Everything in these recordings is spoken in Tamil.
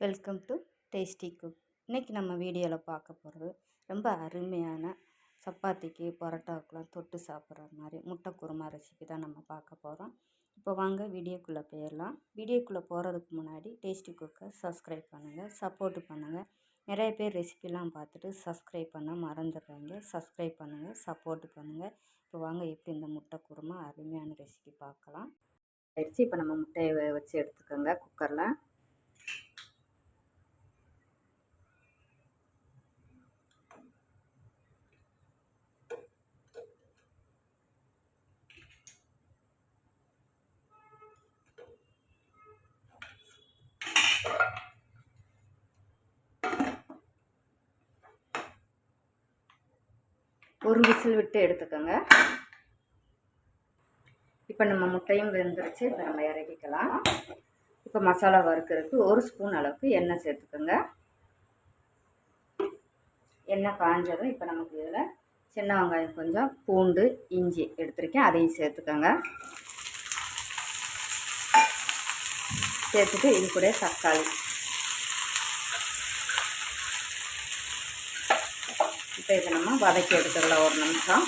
Welcome to tasty cook. இன்றைக்கி நம்ம வீடியோவில் பார்க்க போகிறது ரொம்ப அருமையான சப்பாத்திக்கு பரோட்டாவுக்குலாம் தொட்டு சாப்பிட்ற மாதிரி முட்டை குருமா ரெசிபி தான் நம்ம பார்க்க போகிறோம். இப்போ வாங்க வீடியோக்குள்ளே போயிடலாம். வீடியோக்குள்ளே போகிறதுக்கு முன்னாடி டேஸ்டி குக்கை சப்ஸ்கிரைப் பண்ணுங்கள், சப்போர்ட் பண்ணுங்கள். நிறைய பேர் ரெசிபிலாம் பார்த்துட்டு சப்ஸ்கிரைப் பண்ண மறந்துடுறாங்க. சப்ஸ்கிரைப் பண்ணுங்கள், சப்போர்ட் பண்ணுங்கள். இப்போ வாங்க எப்படி இந்த முட்டை குருமா அருமையான ரெசிபி பார்க்கலாம். ஆயிடுச்சு. இப்போ நம்ம முட்டையை வச்சு எடுத்துக்கோங்க. குக்கரில் ஒரு விசில் விட்டு எடுத்துக்கோங்க. இப்போ நம்ம முட்டையும் வெந்துருச்சு. இப்போ நம்ம இறக்கிக்கலாம். இப்போ மசாலா வறுக்கிறதுக்கு ஒரு ஸ்பூன் அளவுக்கு எண்ணெய் சேர்த்துக்கோங்க. எண்ணெய் காஞ்சதும் இப்போ நமக்கு இதில் சின்ன வெங்காயம் கொஞ்சம், பூண்டு, இஞ்சி எடுத்துருக்கேன், அதையும் சேர்த்துக்கோங்க. சேர்த்துட்டு இது கூட தக்காளி. இப்போ இதை நம்ம வதக்கி எடுத்துக்கலாம் ஒரு நிமிஷம்.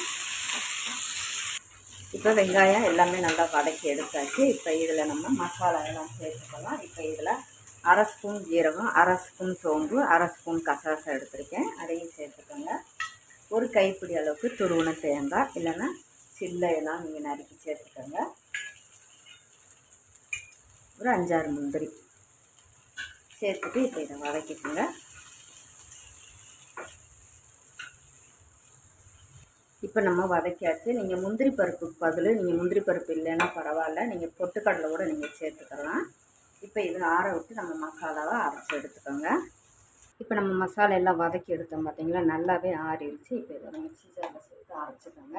இப்போ வெங்காயம் எல்லாமே நல்லா வதக்கி எடுத்தாச்சு. இப்போ இதில் நம்ம மசாலா எல்லாம் சேர்த்துக்கலாம். இப்போ இதில் அரை ஸ்பூன் ஜீரகம், அரை ஸ்பூன் சோம்பு, அரை ஸ்பூன் கசகசா எடுத்துருக்கேன், அதையும் சேர்த்துக்கோங்க. ஒரு கைப்பிடி அளவுக்கு துருவின தேங்காய் இல்லைன்னா சில்லையெல்லாம் நீங்கள் நறுக்கி சேர்த்துக்கோங்க. ஒரு 5-6 முந்திரி சேர்த்துட்டு இப்போ இதை வதக்கிக்கோங்க. இப்போ நம்ம வதக்கியாச்சு. நீங்கள் முந்திரி பருப்புக்கு பதில் நீங்கள் முந்திரி பருப்பு இல்லைன்னா பரவாயில்ல, நீங்கள் பொட்டுக்கடலை கூட நீங்கள் சேர்த்துக்கலாம். இப்போ இது ஆற விட்டு நம்ம மசாலாவை அரைச்சி எடுத்துக்கோங்க. இப்போ நம்ம மசாலா எல்லாம் வதக்கி எடுத்தோம் பார்த்தீங்களா, நல்லாவே ஆறிடுச்சு. இப்போ இதை மிக்ஸி ஜாரில் சேர்த்து அரைச்சிக்கோங்க.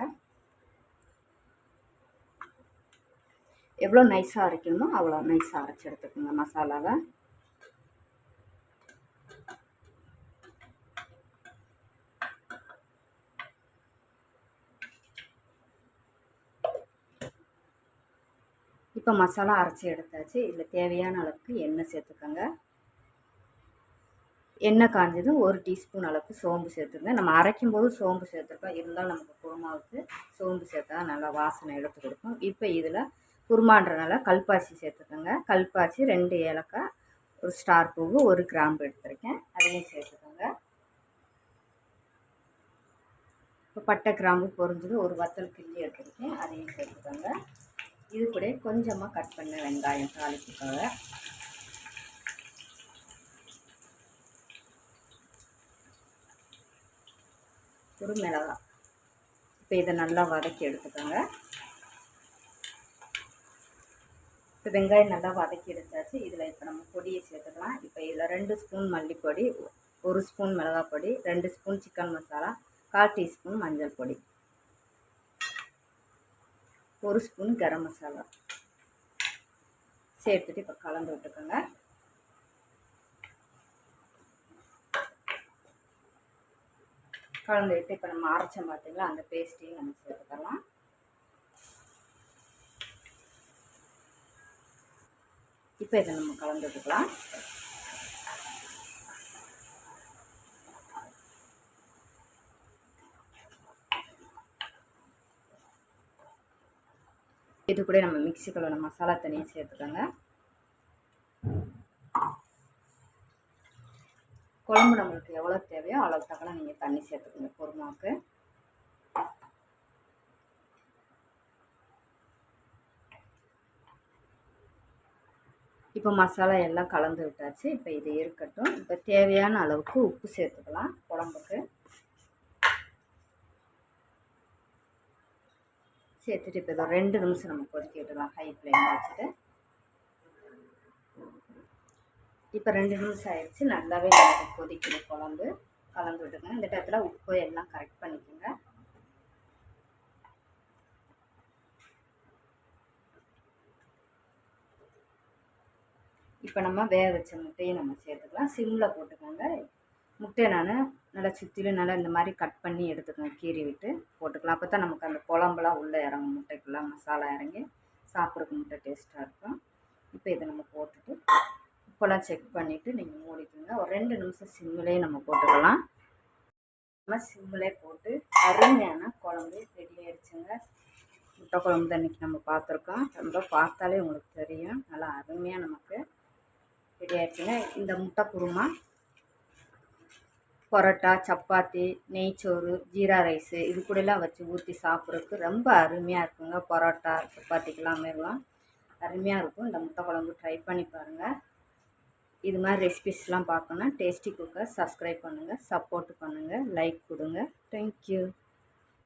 எவ்வளோ நைஸாக அரைக்கணுமோ அவ்வளோ நைஸாக அரைச்சி எடுத்துக்கோங்க மசாலாவை. இப்போ மசாலா அரைச்சி எடுத்தாச்சு. இதில் தேவையான அளவுக்கு எண்ணெய் சேர்த்துக்கோங்க. எண்ணெய் காஞ்சதும் ஒரு டீஸ்பூன் அளவுக்கு சோம்பு சேர்த்துங்க. நம்ம அரைக்கும் போது சோம்பு சேர்த்துருக்கோம், இருந்தாலும் நமக்கு குருமாவுக்கு சோம்பு சேர்த்தா நல்லா வாசனை எடுத்து கொடுக்கும். இப்போ இதில் குருமான்றனால கல்பாசி சேர்த்துக்கோங்க. கல்பாசி 2 ஏலக்காய், ஒரு ஸ்டார் பூவு, ஒரு கிராம்பு எடுத்துருக்கேன், அதையும் சேர்த்துக்கோங்க. இப்போ பட்டை கிராம்பு பொரிஞ்சது ஒரு வத்தல் கிள்ளி எடுத்துருக்கேன், அதையும் சேர்த்துக்கோங்க. இது கூட கொஞ்சமாக கட் பண்ண வெங்காயம் தாளிப்புக்காக. ஒரு மிளகாய். இப்போ இதை நல்லா வதக்கி எடுத்துக்கோங்க. இப்போ வெங்காயம் நல்லா வதக்கி எடுத்தாச்சு. இதில் இப்போ நம்ம பொடியை சேர்த்துக்கலாம். இப்போ இதில் 2 ஸ்பூன் மல்லிப்பொடி, 1 ஸ்பூன் மிளகாய் பொடி, 2 ஸ்பூன் சிக்கன் மசாலா, 1/4 டீஸ்பூன் மஞ்சள் பொடி, 1 ஸ்பூன் கரம் மசாலா சேர்த்துட்டு இப்போ கலந்து விட்டுக்கோங்க. கலந்து விட்டு இப்போ நம்ம அரைச்சோம் பார்த்தீங்களா, அந்த பேஸ்ட்டையும் நம்ம சேர்த்துக்கலாம். இப்போ இதை நம்ம கலந்து விட்டுக்கலாம். இது கூட நம்ம மிக்ஸி கலந்த மசாலா தனியாக சேர்த்துக்கோங்க. குழம்பு நம்மளுக்கு எவ்வளோ தேவையோ அளவு தக்கன நீங்கள் தண்ணி சேர்த்துக்கோங்க குருமாவுக்கு. இப்போ மசாலா எல்லாம் கலந்து விட்டாச்சு. இப்போ இது இருக்கட்டும். இப்போ தேவையான அளவுக்கு உப்பு சேர்த்துக்கலாம் குழம்புக்கு. சேர்த்துட்டு இப்போ இதை 2 நிமிஷம் நம்ம கொதிக்க விட்டுலாம் ஹை ஃப்ளேமில் வச்சுட்டு. இப்போ 2 நிமிஷம் ஆயிடுச்சு. நல்லாவே நமக்கு கொதிக்குது குழம்பு. கலந்து விட்டுக்கோங்க. இந்த டயத்தில் உப்பு எல்லாம் கரெக்ட் பண்ணிக்கோங்க. இப்போ நம்ம வேக வச்ச முட்டையை நம்ம சேர்த்துக்கலாம். சிம்மில் போட்டுக்கோங்க. முட்டையை நான் நல்லா சுற்றிலும் நல்லா இந்த மாதிரி கட் பண்ணி எடுத்துக்கோங்க, கீறி விட்டு போட்டுக்கலாம். அப்போ தான் நமக்கு அந்த குழம்புலாம் உள்ளே இறங்கும், முட்டைக்குள்ளே மசாலா இறங்கி சாப்பிட்றதுக்கு முட்டை டேஸ்ட்டாக இருக்கும். இப்போ இதை நம்ம போட்டுட்டு உப்பெல்லாம் செக் பண்ணிவிட்டு நீங்கள் மூடிக்கோங்க. ஒரு 2 நிமிஷம் சிம்மிலே நம்ம போட்டுக்கலாம். நம்ம சிம்மிலே போட்டு அருமையான குழம்பு ரெடி ஆயிடுச்சுங்க. முட்டை குழம்பு தான் இன்றைக்கி நம்ம பார்த்துருக்கோம். ரொம்ப பார்த்தாலே உங்களுக்கு தெரியும், நல்லா அருமையாக நமக்கு ரெடி ஆயிடுச்சுங்க. இந்த முட்டை குருமா பரோட்டா, சப்பாத்தி, நெய்ச்சோறு, ஜீரா ரைஸு இது கூடலாம் வச்சு ஊற்றி சாப்பிட்றதுக்கு ரொம்ப அருமையாக இருக்குங்க. பரோட்டா, சப்பாத்திக்கெல்லாம் மாரிலாம் அருமையாக இருக்கும். இந்த முட்டை குழம்பு ட்ரை பண்ணி பாருங்கள். இது மாதிரி ரெசிபிஸ்லாம் பார்க்கணுன்னா டேஸ்டி குக்கை சப்ஸ்கிரைப் பண்ணுங்கள், சப்போர்ட் பண்ணுங்கள், லைக் கொடுங்க. தேங்க்யூ.